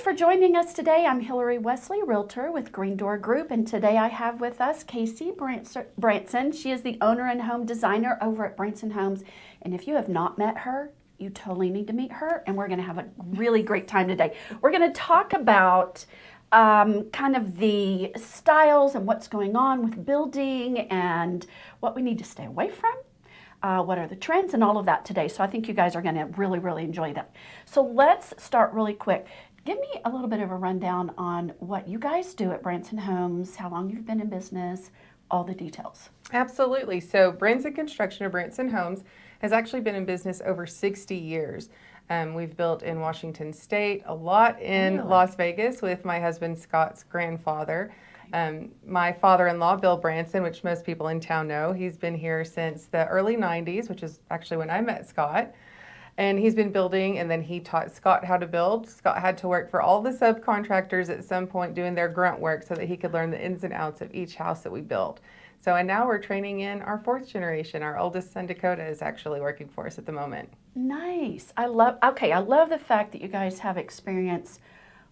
for joining us today. I'm Hillary Wesley, Realtor with Green Door Group, and today I have with us Casey Branson. She is the owner and home designer over at Branson Homes, and if you have not met her, you totally need to meet her, and we're going to have a really great time today. We're going to talk about kind of the styles and what's going on with building and what we need to stay away from. What are the trends and all of that today. So I think you guys are going to really, really enjoy that. So let's start really quick. Give me a little bit of a rundown on what you guys do at Branson Homes, how long you've been in business, all the details. Absolutely. So Branson Construction or Branson Homes has actually been in business over 60 years. We've built in Washington State, a lot in Las Vegas with my husband Scott's grandfather. My father-in-law, Bill Branson, which most people in town know, he's been here since the early 90s, which is actually when I met Scott. And he's been building, and then he taught Scott how to build. Scott had to work for all the subcontractors at some point doing their grunt work so that he could learn the ins and outs of each house that we built. So, and now we're training in our fourth generation. Our oldest son, Dakota, is actually working for us at the moment. Nice. I love the fact that you guys have experience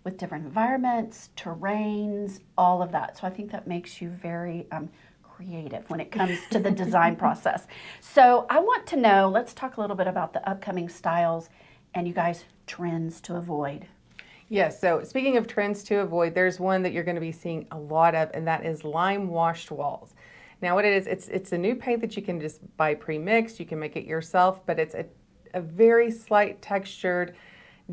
with different environments, terrains, all of that. So I think that makes you very creative when it comes to the design process. So I want to know, let's talk a little bit about the upcoming styles and you guys trends to avoid. Yes, so speaking of trends to avoid, there's one that you're going to be seeing a lot of, and that is lime washed walls. Now what it is, it's a new paint that you can just buy pre-mixed, you can make it yourself, but it's a very slight textured,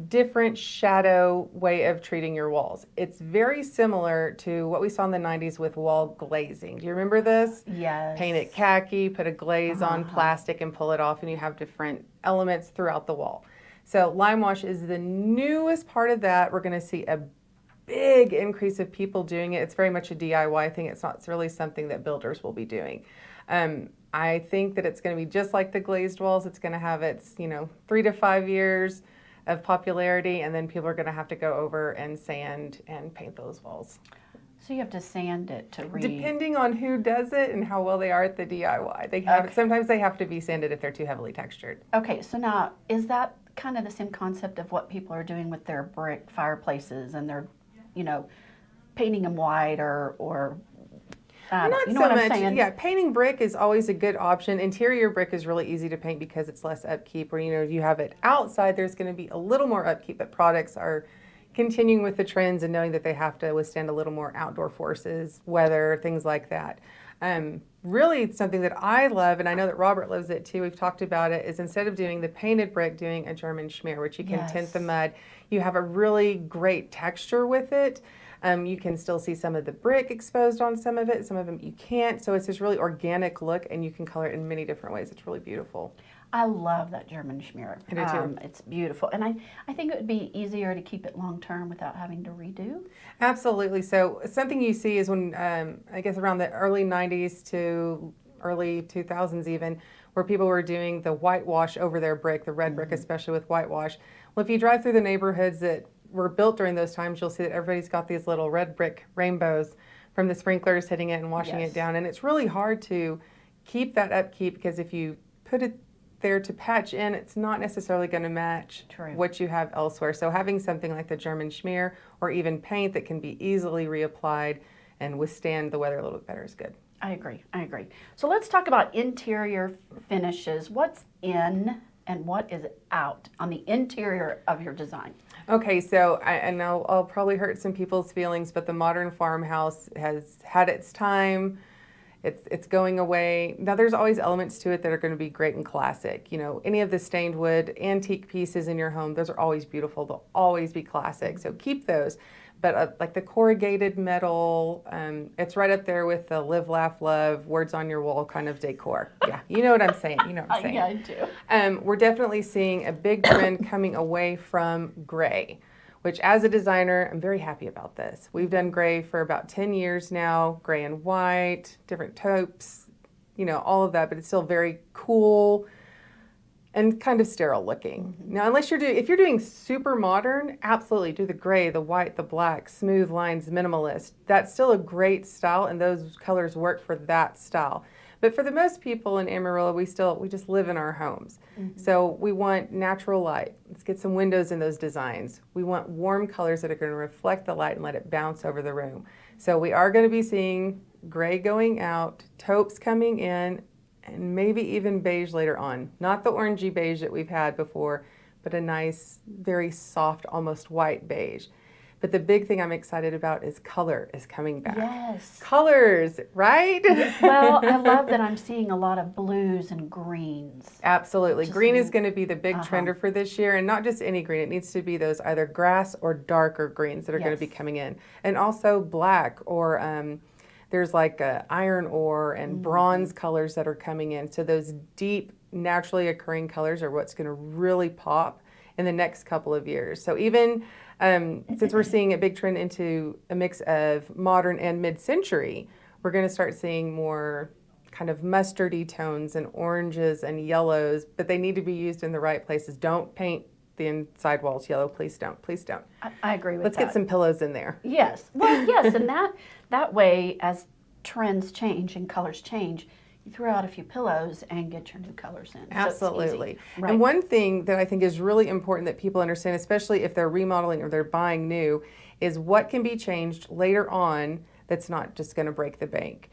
different shadow way of treating your walls. It's very similar to what we saw in the 90s with wall glazing. Do you remember this? Yes. Paint it khaki, put a glaze on plastic and pull it off, and you have different elements throughout the wall. So lime wash is the newest part of that. We're going to see a big increase of people doing it. It's very much a DIY thing. It's really something that builders will be doing. I think that it's going to be just like the glazed walls. It's going to have its 3 to 5 years of popularity, and then people are going to have to go over and sand and paint those walls. So you have to sand it to Depending on who does it and how well they are at the DIY. They have sometimes they have to be sanded if they're too heavily textured. Okay, so now is that kind of the same concept of what people are doing with their brick fireplaces and they're, painting them white or Not you know so what I'm much. saying? Yeah, painting brick is always a good option. Interior brick is really easy to paint because it's less upkeep. Or you have it outside, there's going to be a little more upkeep. But products are continuing with the trends and knowing that they have to withstand a little more outdoor forces, weather, things like that. Really, something that I love, and I know that Robert loves it too. We've talked about it. Is instead of doing the painted brick, doing a German schmear, which you can tint the mud. You have a really great texture with it. You can still see some of the brick exposed on some of it. Some of them you can't. So it's this really organic look, and you can color it in many different ways. It's really beautiful. I love that German schmear. I do too. It's beautiful. And I think it would be easier to keep it long term without having to redo. Absolutely. So something you see is when, I guess around the early 90s to early 2000s even, where people were doing the whitewash over their brick, the red brick especially with whitewash. Well, if you drive through the neighborhoods that were built during those times, you'll see that everybody's got these little red brick rainbows from the sprinklers hitting it and washing it down. And it's really hard to keep that upkeep because if you put it there to patch in, it's not necessarily going to match what you have elsewhere. So having something like the German schmear or even paint that can be easily reapplied and withstand the weather a little bit better is good. I agree. So let's talk about interior finishes. What's in and what is out on the interior of your design? Okay, so I'll probably hurt some people's feelings, but the modern farmhouse has had its time. It's going away. Now there's always elements to it that are going to be great and classic. Any of the stained wood, antique pieces in your home, those are always beautiful. They'll always be classic, so keep those. But like the corrugated metal, it's right up there with the live, laugh, love, words on your wall kind of decor. Yeah, you know what I'm saying. Yeah, I do. We're definitely seeing a big trend coming away from gray, which as a designer, I'm very happy about this. We've done gray for about 10 years now, gray and white, different taupes, all of that, but it's still very cool and kind of sterile looking. Now, if you're doing super modern, absolutely do the gray, the white, the black, smooth lines, minimalist. That's still a great style, and those colors work for that style. But for the most people in Amarillo, we just live in our homes. So we want natural light. Let's get some windows in those designs. We want warm colors that are going to reflect the light and let it bounce over the room. So we are going to be seeing gray going out, taupes coming in, and maybe even beige later on. Not the orangey beige that we've had before, but a nice, very soft, almost white beige. But the big thing I'm excited about is color is coming back. Yes. Colors, right? Well, I love that I'm seeing a lot of blues and greens. Absolutely. Green is going to be the big trender for this year, and not just any green. It needs to be those either grass or darker greens that are going to be coming in. And also black or there's like iron ore and bronze colors that are coming in. So those deep, naturally occurring colors are what's going to really pop in the next couple of years. So even since we're seeing a big trend into a mix of modern and mid-century, we're going to start seeing more kind of mustardy tones and oranges and yellows, but they need to be used in the right places. Don't paint the inside walls yellow. Please don't. Please don't. I agree with Let's that. get some pillows in there. Yes. Well, yes, and that way, as trends change and colors change, you throw out a few pillows and get your new colors in. Absolutely. So it's easy. Right. And one thing that I think is really important that people understand, especially if they're remodeling or they're buying new, is what can be changed later on that's not just going to break the bank.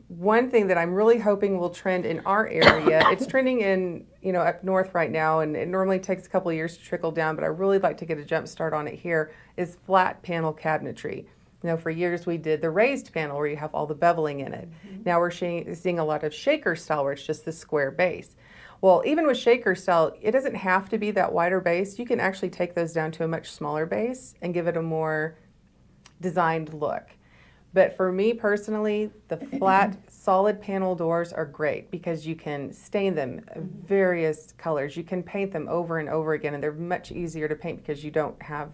One thing that I'm really hoping will trend in our area, it's trending in, up north right now, and it normally takes a couple of years to trickle down, but I really like to get a jump start on it here, is flat panel cabinetry. For years we did the raised panel where you have all the beveling in it. Now we're seeing a lot of shaker style where it's just the square base. Well, even with shaker style, it doesn't have to be that wider base. You can actually take those down to a much smaller base and give it a more designed look. But for me personally, the flat, solid panel doors are great because you can stain them various colors. You can paint them over and over again, and they're much easier to paint because you don't have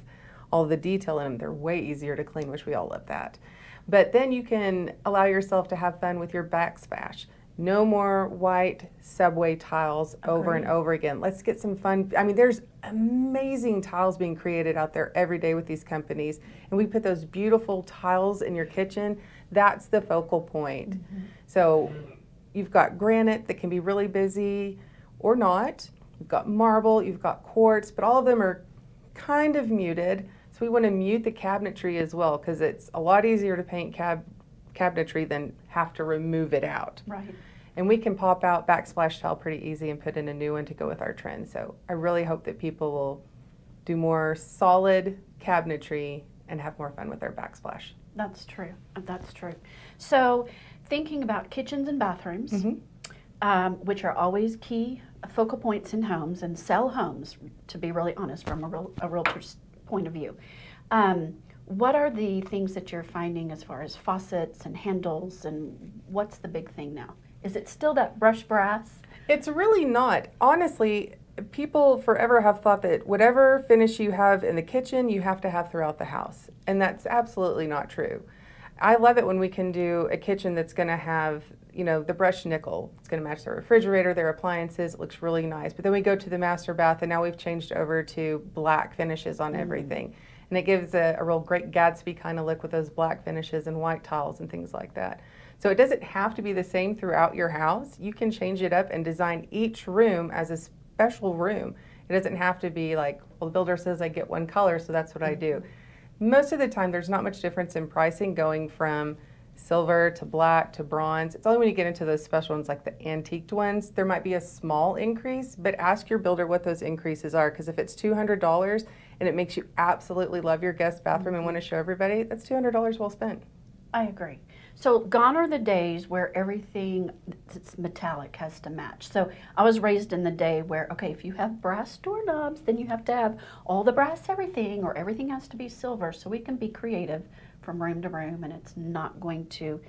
all the detail in them. They're way easier to clean, which we all love that. But then you can allow yourself to have fun with your backsplash. No more white subway tiles over and over again. Let's get some fun. I mean, there's amazing tiles being created out there every day with these companies. And we put those beautiful tiles in your kitchen. That's the focal point. So you've got granite that can be really busy or not. You've got marble, you've got quartz, but all of them are kind of muted. So we want to mute the cabinetry as well because it's a lot easier to paint cabinetry than have to remove it out. Right. And we can pop out backsplash tile pretty easy and put in a new one to go with our trend. So I really hope that people will do more solid cabinetry and have more fun with their backsplash. That's true. That's true. So thinking about kitchens and bathrooms, which are always key focal points in homes and sell homes, to be really honest, from a realtor's point of view. What are the things that you're finding as far as faucets and handles, and what's the big thing now? Is it still that brushed brass? It's really not. Honestly, people forever have thought that whatever finish you have in the kitchen, you have to have throughout the house. And that's absolutely not true. I love it when we can do a kitchen that's going to have, the brushed nickel. It's going to match their refrigerator, their appliances. It looks really nice. But then we go to the master bath, and now we've changed over to black finishes on everything. And it gives a real great Gatsby kind of look with those black finishes and white tiles and things like that. So it doesn't have to be the same throughout your house. You can change it up and design each room as a special room. It doesn't have to be like, well, the builder says I get one color, so that's what I do. Most of the time, there's not much difference in pricing going from silver to black to bronze. It's only when you get into those special ones like the antiqued ones, there might be a small increase, but ask your builder what those increases are, because if it's $200 and it makes you absolutely love your guest bathroom and want to show everybody, that's $200 well spent. I agree. So gone are the days where everything that's metallic has to match. So I was raised in the day where, okay, if you have brass doorknobs, then you have to have all the brass everything, or everything has to be silver. So we can be creative from room to room, and it's not going to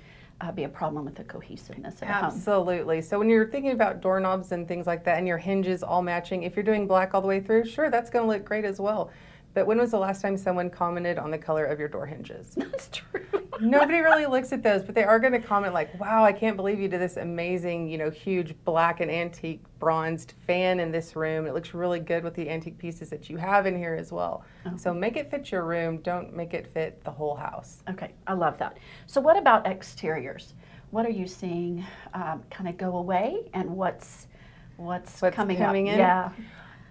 be a problem with the cohesiveness at home. Absolutely. So when you're thinking about doorknobs and things like that, and your hinges all matching, if you're doing black all the way through, sure, that's going to look great as well. But when was the last time someone commented on the color of your door hinges? That's true. Nobody really looks at those, but they are going to comment like, wow, I can't believe you did this amazing, huge black and antique bronzed fan in this room. It looks really good with the antique pieces that you have in here as well. Okay. So make it fit your room. Don't make it fit the whole house. Okay, I love that. So what about exteriors? what are you seeing kind of go away, and what's coming up? in? Yeah,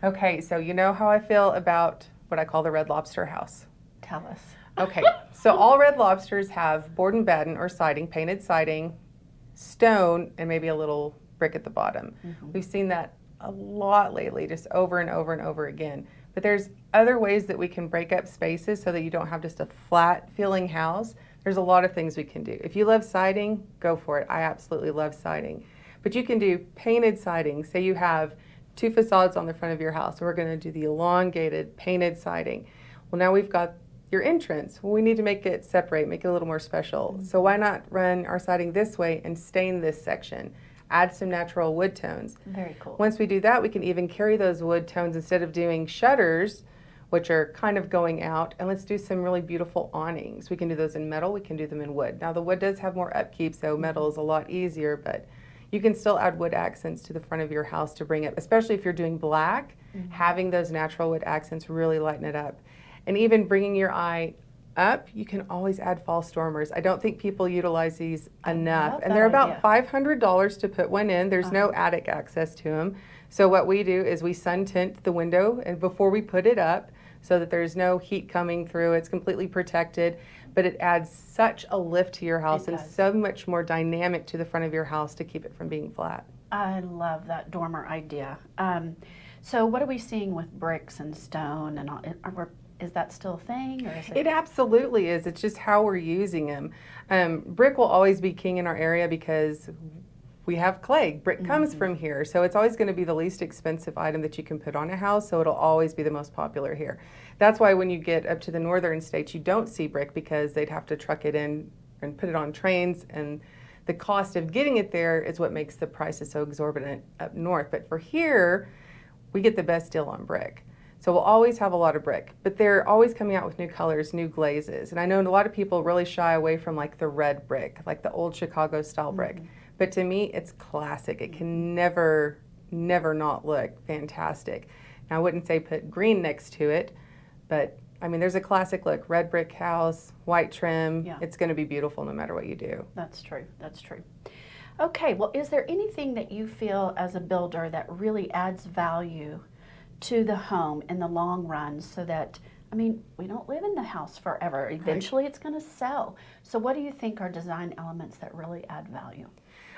Okay, so you know how I feel about what I call the Red Lobster house. tell us. Okay, so all Red Lobsters have board and batten or siding, painted siding, stone, and maybe a little brick at the bottom. We've seen that a lot lately, just over and over and over again. But there's other ways that we can break up spaces so that you don't have just a flat feeling house. There's a lot of things we can do. If you love siding, go for it. I absolutely love siding. But you can do painted siding. Say you have 2 facades on the front of your house. We're going to do the elongated painted siding. Well, now we've got your entrance. Well, we need to make it separate, make it a little more special. So why not run our siding this way and stain this section? Add some natural wood tones. Very cool. Once we do that, we can even carry those wood tones instead of doing shutters, which are kind of going out, and let's do some really beautiful awnings. We can do those in metal, we can do them in wood. Now the wood does have more upkeep, so metal is a lot easier, but you can still add wood accents to the front of your house to bring it, especially if you're doing black, having those natural wood accents really lighten it up. And even bringing your eye up, you can always add fall stormers. I don't think people utilize these enough. And they're about $500 to put one in. There's no attic access to them. So what we do is we sun tint the window and before we put it up so that there's no heat coming through. It's completely protected, but it adds such a lift to your house and so much more dynamic to the front of your house to keep it from being flat. I love that dormer idea. So what are we seeing with bricks and stone and all? Is that still a thing, or is it? It absolutely is. It's just how we're using them. Brick will always be king in our area because we have clay. Brick comes from here, so it's always going to be the least expensive item that you can put on a house, so it'll always be the most popular here. That's why when you get up to the northern states, you don't see brick because they'd have to truck it in and put it on trains, and the cost of getting it there is what makes the prices so exorbitant up north. But for here, we get the best deal on brick. So we'll always have a lot of brick, but they're always coming out with new colors, new glazes. And I know a lot of people really shy away from like the red brick, like the old Chicago style brick. But to me, it's classic. It can never not look fantastic. Now I wouldn't say put green next to it, but I mean, there's a classic look, red brick house, white trim. It's going to be beautiful no matter what you do. That's true. That's true. Okay, well, is there anything that you feel as a builder that really adds value to the home in the long run so that, I mean, we don't live in the house forever. Eventually it's going to sell. So what do you think are design elements that really add value?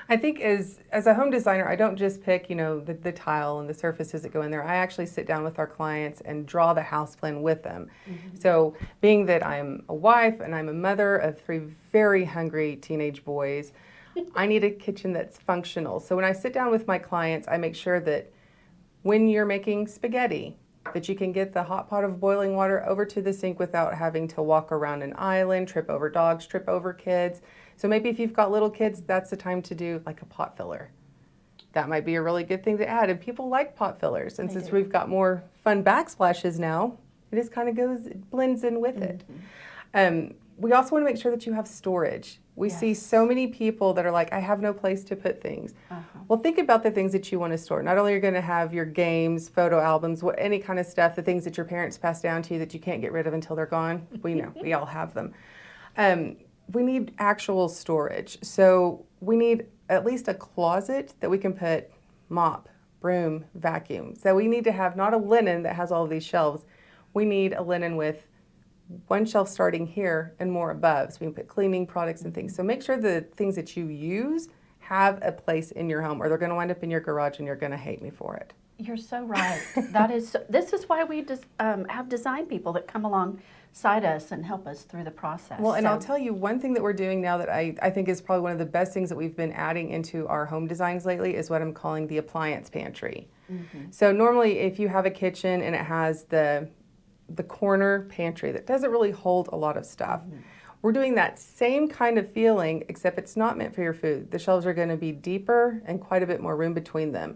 I think as a home designer, I don't just pick, the tile and the surfaces that go in there. I actually sit down with our clients and draw the house plan with them. So being that I'm a wife and I'm a mother of 3 very hungry teenage boys, I need a kitchen that's functional. So when I sit down with my clients, I make sure that when you're making spaghetti, that you can get the hot pot of boiling water over to the sink without having to walk around an island, trip over dogs, trip over kids. So maybe if you've got little kids, that's the time to do like a pot filler. That might be a really good thing to add. And people like pot fillers. And since we've got more fun backsplashes now, it just kind of it blends in with it. We also want to make sure that you have storage. We see so many people that are like, I have no place to put things. Well, think about the things that you want to store. Not only are you going to have your games, photo albums, any kind of stuff, the things that your parents passed down to you that you can't get rid of until they're gone. We know, we all have them. We need actual storage. So we need at least a closet that we can put mop, broom, vacuum. So we need to have not a linen that has all of these shelves. We need a linen with one shelf starting here and more above, so we can put cleaning products and things. So make sure the things that you use have a place in your home, or they're going to wind up in your garage and you're going to hate me for it. You're so right. This is why we just have design people that come alongside us and help us through the process. Well, and I'll tell you one thing that we're doing now that I think is probably one of the best things that we've been adding into our home designs lately is what I'm calling the appliance pantry. So normally if you have a kitchen and it has the corner pantry that doesn't really hold a lot of stuff. We're doing that same kind of feeling, except it's not meant for your food. The shelves are going to be deeper and quite a bit more room between them.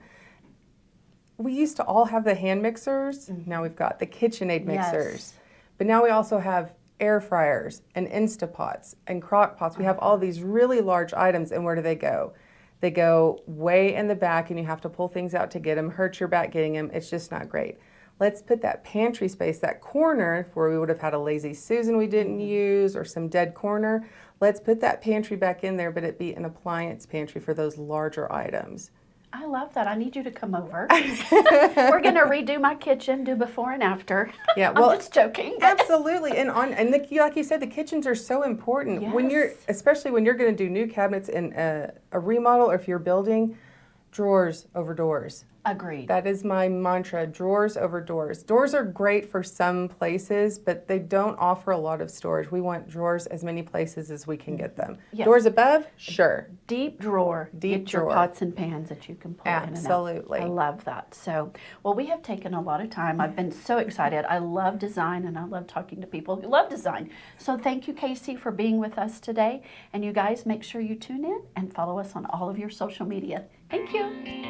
We used to all have the hand mixers. Now we've got the KitchenAid mixers. But now we also have air fryers and Instapots and crock pots. We have all these really large items, and where do they go? They go way in the back, and you have to pull things out to get them, hurt your back getting them. It's just not great. let's put that pantry space, that corner where we would have had a lazy Susan we didn't use or some dead corner, let's put that pantry back in there, but it be an appliance pantry for those larger items. I love that. I need you to come over. We're going to redo my kitchen, do before and after. Yeah, well, I'm just joking. Absolutely. Like you said, the kitchens are so important. Yes. When you're, especially when you're going to do new cabinets in a remodel, or if you're building, drawers over doors. Agreed. That is my mantra, drawers over doors. Doors are great for some places, but they don't offer a lot of storage. We want drawers as many places as we can get them. Yes. Doors above? Sure. Deep drawer. Deep Get your drawer. pots and pans that you can pull Absolutely. in and out. I love that. So, well, we have taken a lot of time. I've been so excited. I love design, and I love talking to people who love design. So thank you, Casey, for being with us today. And you guys, make sure you tune in and follow us on all of your social media. Thank you.